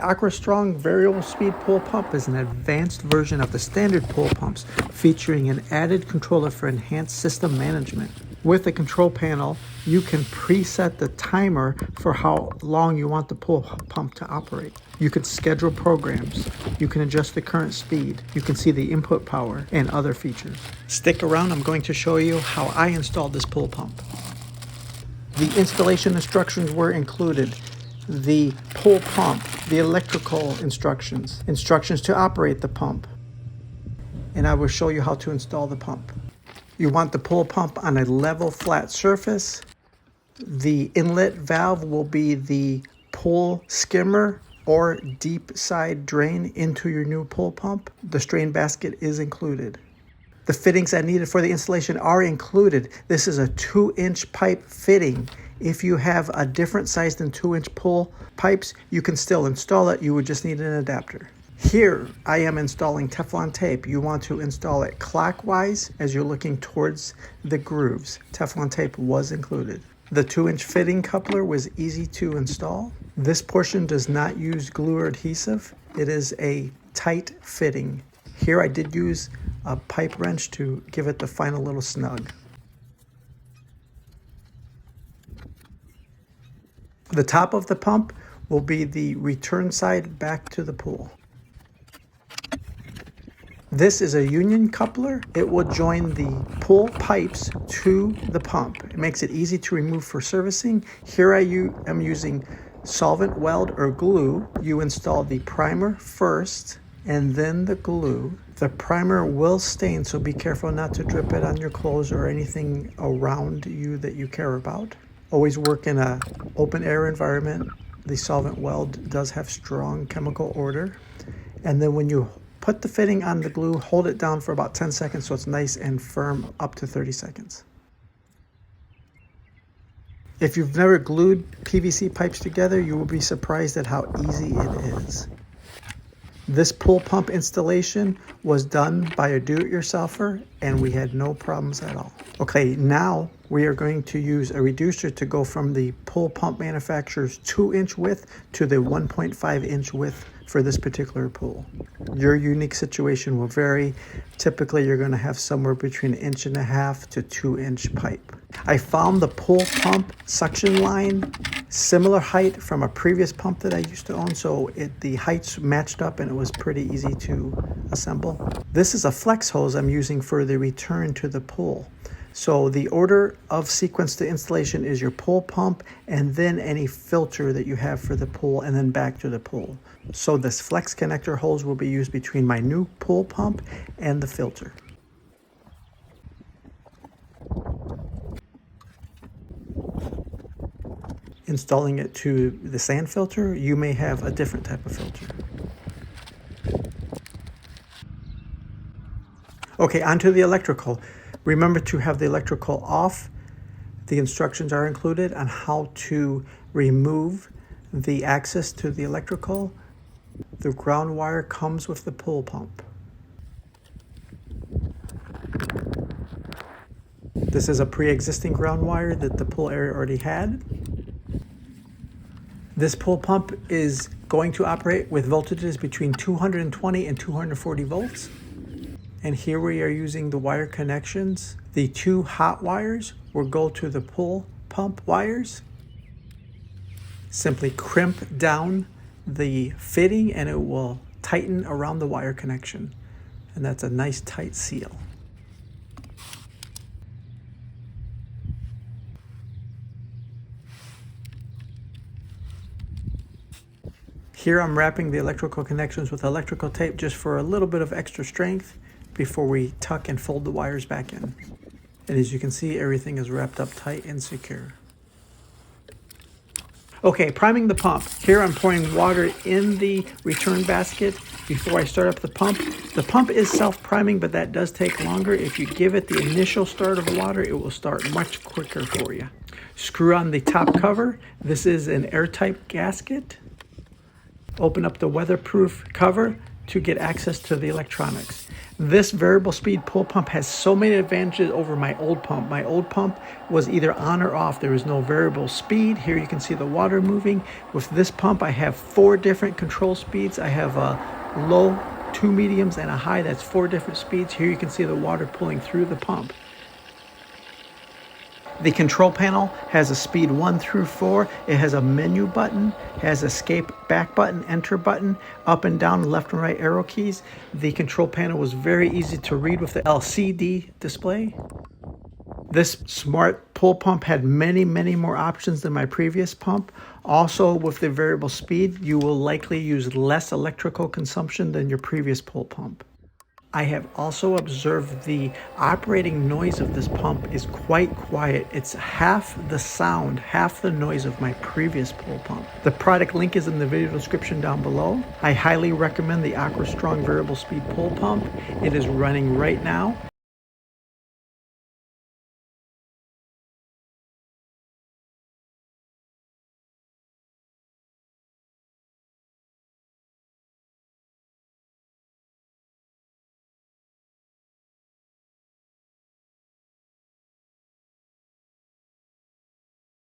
Aquastrong variable speed pool pump is an advanced version of the standard pool pumps, featuring an added controller for enhanced system management. With the control panel, you can preset the timer for how long you want the pool pump to operate. You can schedule programs, you can adjust the current speed, you can see the input power, and other features. Stick around, I'm going to show you how I installed this pool pump. The installation instructions were included. The pool pump, the electrical instructions, instructions to operate the pump, and I will show you how to install the pump. You want the pool pump on a level flat surface. The inlet valve will be the pool skimmer or deep side drain into your new pool pump. The strain basket is included. The fittings I needed for the installation are included. This is a 2-inch pipe fitting. If you have a different size than 2-inch pool pipes, you can still install it. You would just need an adapter. Here I am installing Teflon tape. You want to install it clockwise as you're looking towards the grooves. Teflon tape was included. The 2-inch fitting coupler was easy to install. This portion does not use glue or adhesive. It is a tight fitting. Here I did use a pipe wrench to give it the final little snug. The top of the pump will be the return side back to the pool. This is a union coupler. It will join the pool pipes to the pump. It makes it easy to remove for servicing. Here I am using solvent weld or glue. You install the primer first and then the glue. The primer will stain, so be careful not to drip it on your clothes or anything around you that you care about. Always work in an open air environment. The solvent weld does have strong chemical odor. And then when you put the fitting on the glue, hold it down for about 10 seconds so it's nice and firm, up to 30 seconds. If you've never glued PVC pipes together, you will be surprised at how easy it is. This pool pump installation was done by a do-it-yourselfer and we had no problems at all. Okay, now we are going to use a reducer to go from the pool pump manufacturer's 2-inch width to the 1.5-inch width for this particular pool. Your unique situation will vary. Typically, you're going to have somewhere between 1.5 to 2-inch pipe. I found the pool pump suction line similar height from a previous pump that I used to own, so the heights matched up and it was pretty easy to assemble. This is a flex hose I'm using for the return to the pool. So the order of sequence to installation is your pool pump and then any filter that you have for the pool and then back to the pool. So this flex connector hose will be used between my new pool pump and the filter. Installing it to the sand filter, you may have a different type of filter. Okay, onto the electrical. Remember to have the electrical off. The instructions are included on how to remove the access to the electrical. The ground wire comes with the pool pump. This is a pre-existing ground wire that the pool area already had. This pool pump is going to operate with voltages between 220 and 240 volts. And here we are using the wire connections. The 2 hot wires will go to the pool pump wires. Simply crimp down the fitting and it will tighten around the wire connection. And that's a nice tight seal. Here I'm wrapping the electrical connections with electrical tape just for a little bit of extra strength before we tuck and fold the wires back in. And as you can see, everything is wrapped up tight and secure. Okay, priming the pump. Here I'm pouring water in the return basket before I start up the pump. The pump is self-priming, but that does take longer. If you give it the initial start of water, it will start much quicker for you. Screw on the top cover. This is an airtight gasket. Open up the weatherproof cover to get access to the electronics. This variable speed pull pump has so many advantages over my old pump. My old pump was either on or off. There was no variable speed. Here you can see the water moving. With this pump, I have 4 different control speeds. I have a low, 2 mediums, and a high. That's 4 different speeds. Here you can see the water pulling through the pump. The control panel has a speed 1 through 4. It has a menu button, has escape back button, enter button, up and down, left and right arrow keys. The control panel was very easy to read with the LCD display. This smart pull pump had many more options than my previous pump. Also, with the variable speed, you will likely use less electrical consumption than your previous pull pump. I have also observed the operating noise of this pump is quite quiet. It's half the sound, half the noise of my previous pull pump. The product link is in the video description down below. I highly recommend the Aquastrong variable speed pull pump. It is running right now.